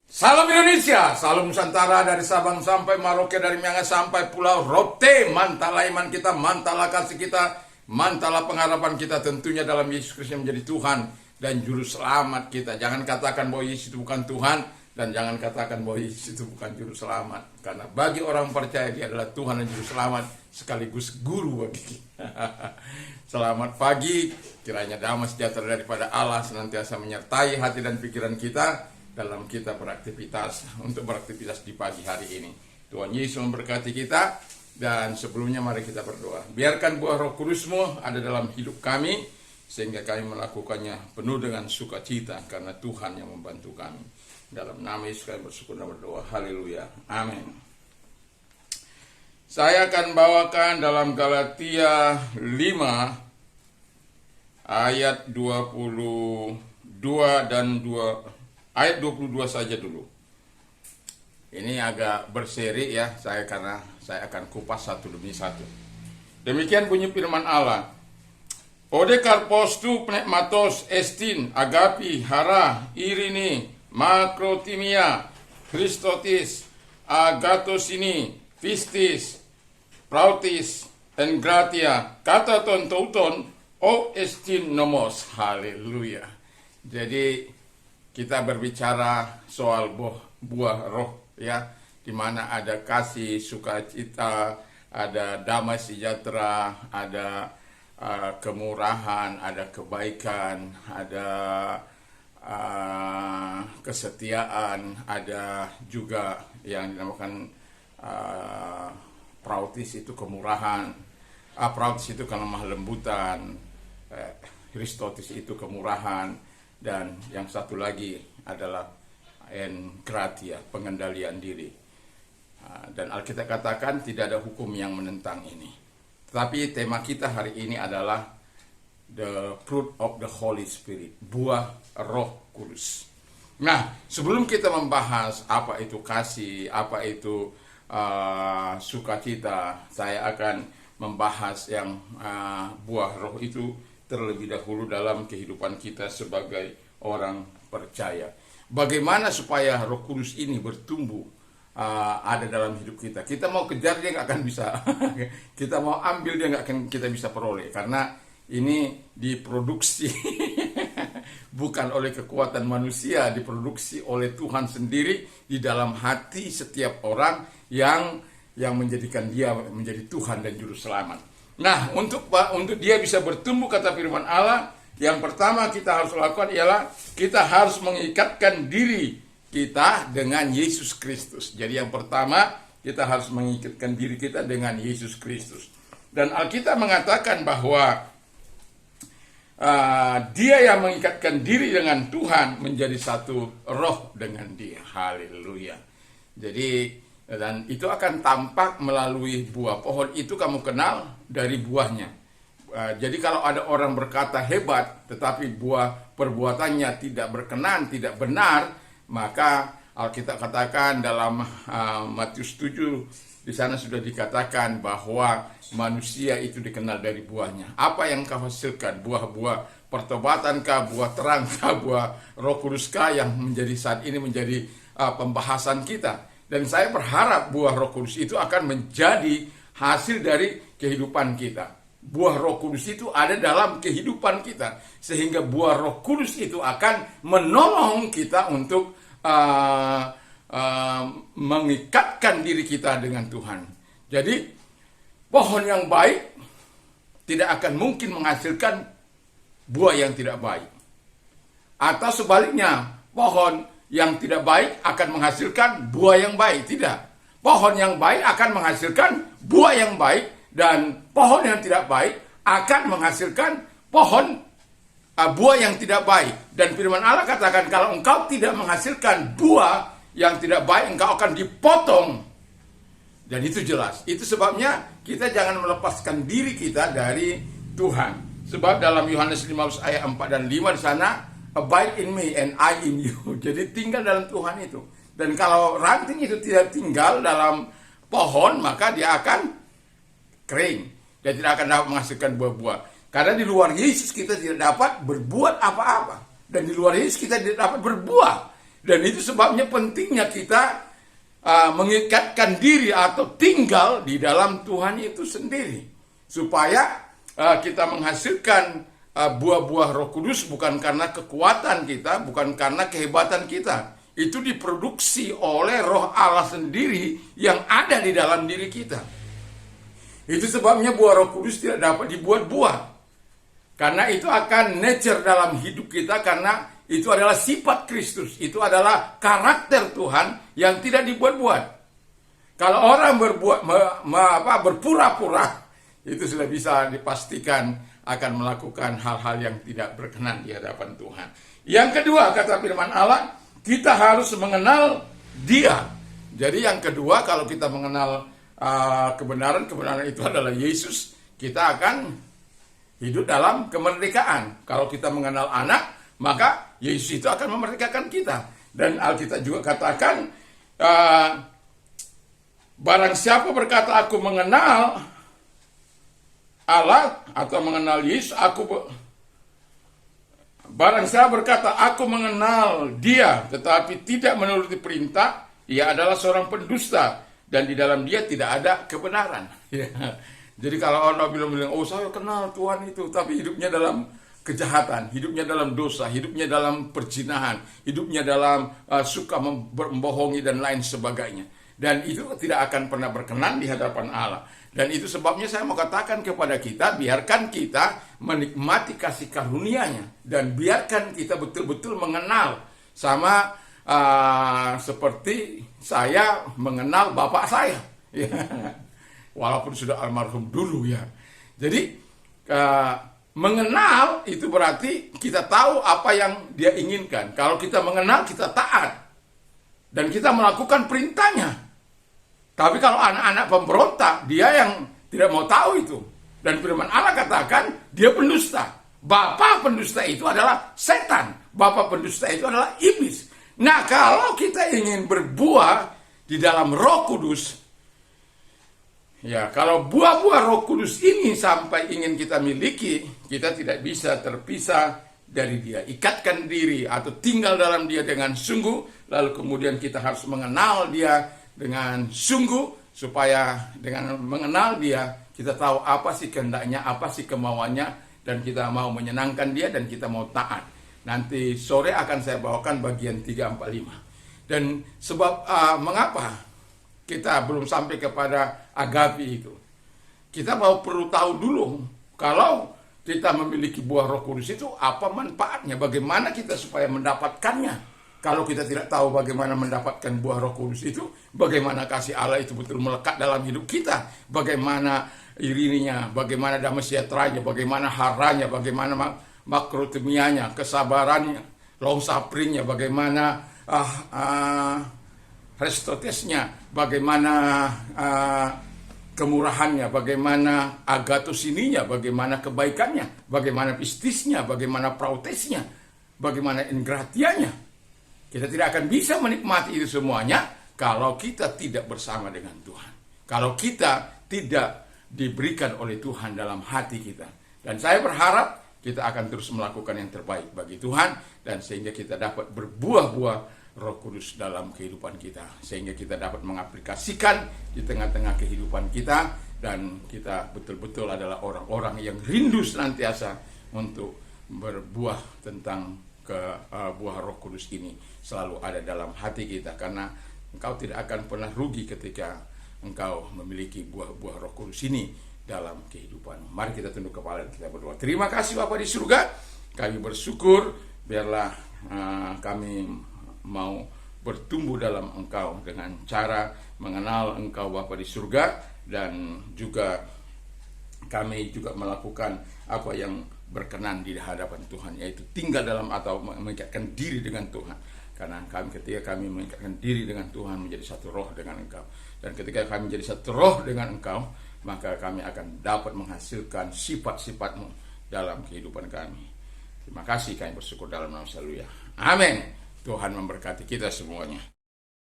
Salam Indonesia, salam Nusantara dari Sabang sampai Merauke, dari Miangas sampai Pulau Rote. Mantalah iman kita, mantalah kasih kita, mantalah pengharapan kita tentunya dalam Yesus Kristus yang menjadi Tuhan dan Juru Selamat kita. Jangan katakan bahwa Yesus itu bukan Tuhan, dan jangan katakan bahwa Yesus itu bukan Juru Selamat. Karena bagi orang percaya dia adalah Tuhan dan Juru Selamat sekaligus Guru bagi kita. Selamat pagi, kiranya damai sejahtera daripada Allah senantiasa menyertai hati dan pikiran kita dalam kita beraktivitas, untuk beraktivitas di pagi hari ini. Tuhan Yesus memberkati kita, dan sebelumnya mari kita berdoa. Biarkan buah Roh Kudus-Mu ada dalam hidup kami, sehingga kami melakukannya penuh dengan sukacita, karena Tuhan yang membantu kami. Dalam nama Yesus kami bersyukur dan berdoa. Haleluya. Amin. Saya akan bawakan dalam Galatia 5 ayat 22 dan 2 ayat 22 saja dulu. Ini agak berseri ya, karena saya akan kupas satu demi satu. Demikian bunyi firman Allah. Ode karpos tu pneumatos estin agapi hara irini makrotimia Christotis agatosini pistis prautis and gratia kata tonton o estin nomos. Haleluya. Jadi kita berbicara soal buah roh ya, di mana ada kasih, sukacita, ada damai sejahtera, ada kemurahan, ada kebaikan, ada kesetiaan, ada juga yang dinamakan prautis itu kemurahan, prautis itu kelemah lembutan, Christotis itu kemurahan, dan yang satu lagi adalah gratia, pengendalian diri. Dan Alkitab katakan tidak ada hukum yang menentang ini. Tetapi tema kita hari ini adalah the fruit of the Holy Spirit, buah Roh Kudus. Nah, sebelum kita membahas apa itu kasih, apa itu sukacita, saya akan membahas yang buah Roh itu terlebih dahulu dalam kehidupan kita sebagai orang percaya. Bagaimana supaya Roh Kudus ini bertumbuh ada dalam hidup kita. Kita mau kejar dia nggak akan bisa. Kita mau ambil dia nggak akan kita bisa peroleh, karena ini diproduksi bukan oleh kekuatan manusia, diproduksi oleh Tuhan sendiri di dalam hati setiap orang yang menjadikan dia menjadi Tuhan dan Juru Selamat. Nah, untuk dia bisa bertumbuh, kata firman Allah, yang pertama kita harus lakukan ialah kita harus mengikatkan diri kita dengan Yesus Kristus. Jadi yang pertama, kita harus mengikatkan diri kita dengan Yesus Kristus. Dan Alkitab mengatakan bahwa dia yang mengikatkan diri dengan Tuhan menjadi satu roh dengan dia. Haleluya. Jadi, dan itu akan tampak melalui buah. Pohon itu kamu kenal dari buahnya. Jadi kalau ada orang berkata hebat, tetapi buah perbuatannya tidak berkenan, tidak benar, maka Alkitab katakan dalam Matius 7, di sana sudah dikatakan bahwa manusia itu dikenal dari buahnya. Apa yang kau hasilkan? Buah-buah pertobatankah, buah terangkah, buah Roh Kuduskah yang menjadi saat ini menjadi pembahasan kita. Dan saya berharap buah Roh Kudus itu akan menjadi hasil dari kehidupan kita. Buah Roh Kudus itu ada dalam kehidupan kita, sehingga buah Roh Kudus itu akan menolong kita untuk mengikatkan diri kita dengan Tuhan. Jadi pohon yang baik tidak akan mungkin menghasilkan buah yang tidak baik. Atau sebaliknya, pohon yang tidak baik akan menghasilkan buah yang baik. Tidak. Pohon yang baik akan menghasilkan buah yang baik, dan pohon yang tidak baik akan menghasilkan buah yang tidak baik. Dan firman Allah katakan, kalau engkau tidak menghasilkan buah yang tidak baik, engkau akan dipotong. Dan itu jelas. Itu sebabnya kita jangan melepaskan diri kita dari Tuhan. Sebab dalam Yohanes 15 ayat 4 dan 5 di sana, abide in me and I in you. Jadi tinggal dalam Tuhan itu. Dan kalau ranting itu tidak tinggal dalam pohon, maka dia akan kering. Dia tidak akan dapat menghasilkan buah-buah. Karena di luar Yesus kita tidak dapat berbuat apa-apa. Dan di luar Yesus kita tidak dapat berbuah. Dan itu sebabnya pentingnya kita mengikatkan diri atau tinggal di dalam Tuhan itu sendiri, supaya kita menghasilkan buah-buah Roh Kudus bukan karena kekuatan kita, bukan karena kehebatan kita. Itu diproduksi oleh Roh Allah sendiri yang ada di dalam diri kita. Itu sebabnya buah Roh Kudus tidak dapat dibuat-buat, karena itu akan nature dalam hidup kita, karena itu adalah sifat Kristus, itu adalah karakter Tuhan yang tidak dibuat-buat. Kalau orang berpura-pura, itu sudah bisa dipastikan akan melakukan hal-hal yang tidak berkenan di hadapan Tuhan. Yang kedua, kata firman Allah, kita harus mengenal Dia. Jadi yang kedua, kalau kita mengenal kebenaran itu adalah Yesus, kita akan hidup dalam kemerdekaan. Kalau kita mengenal anak, maka Yesus itu akan memerdekakan kita. Dan Alkitab juga katakan, barang siapa berkata aku mengenal Allah atau mengenal Yesus, barang siapa berkata aku mengenal Dia tetapi tidak menuruti perintah, ia adalah seorang pendusta dan di dalam dia tidak ada kebenaran. Jadi kalau orang bilang, oh saya kenal Tuhan itu, tapi hidupnya dalam kejahatan, hidupnya dalam dosa, hidupnya dalam perzinahan, hidupnya dalam suka membohongi dan lain sebagainya. Dan itu tidak akan pernah berkenan di hadapan Allah. Dan itu sebabnya saya mau katakan kepada kita, biarkan kita menikmati kasih karunia-Nya. Dan biarkan kita betul-betul mengenal. Sama seperti saya mengenal bapak saya. Walaupun sudah almarhum dulu ya. Jadi mengenal itu berarti kita tahu apa yang Dia inginkan. Kalau kita mengenal, kita taat. Dan kita melakukan perintahnya. Tapi kalau anak-anak pemberontak, dia yang tidak mau tahu itu. Dan firman Allah katakan, dia pendusta. Bapa pendusta itu adalah setan. Bapa pendusta itu adalah iblis. Nah, kalau kita ingin berbuah di dalam Roh Kudus, ya, kalau buah-buah Roh Kudus ini sampai ingin kita miliki, kita tidak bisa terpisah dari Dia. Ikatkan diri atau tinggal dalam Dia dengan sungguh, lalu kemudian kita harus mengenal Dia dengan sungguh, supaya dengan mengenal Dia, kita tahu apa sih kehendaknya, apa sih kemauannya, dan kita mau menyenangkan Dia, dan kita mau taat. Nanti sore akan saya bawakan bagian 3, 4, 5. Dan sebab mengapa kita belum sampai kepada agape itu, kita perlu tahu dulu, kalau kita memiliki buah Roh Kudus itu apa manfaatnya, bagaimana kita supaya mendapatkannya. Kalau kita tidak tahu bagaimana mendapatkan buah Roh Kudus itu, bagaimana kasih Allah itu betul melekat dalam hidup kita, bagaimana irinya, bagaimana damai sejahteranya, bagaimana haranya, bagaimana makrotemianya, kesabarannya, long sufferingnya, bagaimana restotesnya, bagaimana kemurahannya, bagaimana agatosininya, bagaimana kebaikannya, bagaimana pistisnya, bagaimana prautesnya, bagaimana ingratianya. Kita tidak akan bisa menikmati itu semuanya kalau kita tidak bersama dengan Tuhan. Kalau kita tidak diberikan oleh Tuhan dalam hati kita. Dan saya berharap kita akan terus melakukan yang terbaik bagi Tuhan, dan sehingga kita dapat berbuah-buah Roh Kudus dalam kehidupan kita, sehingga kita dapat mengaplikasikan di tengah-tengah kehidupan kita, dan kita betul-betul adalah orang-orang yang rindu senantiasa untuk berbuah tentang buah Roh Kudus ini selalu ada dalam hati kita, karena engkau tidak akan pernah rugi ketika engkau memiliki buah-buah Roh Kudus ini dalam kehidupan. Mari kita tunduk kepala dan kita berdoa. Terima kasih Bapa di surga, kami bersyukur, biarlah kami mau bertumbuh dalam Engkau dengan cara mengenal Engkau Bapa di surga, dan juga kami juga melakukan apa yang berkenan di hadapan Tuhan, yaitu tinggal dalam atau mengikatkan diri dengan Tuhan. Karena ketika kami mengikatkan diri dengan Tuhan, menjadi satu roh dengan Engkau. Dan ketika kami menjadi satu roh dengan Engkau, maka kami akan dapat menghasilkan sifat-sifat-Mu dalam kehidupan kami. Terima kasih, kami bersyukur dalam nama Yesus. Amin. Tuhan memberkati kita semuanya.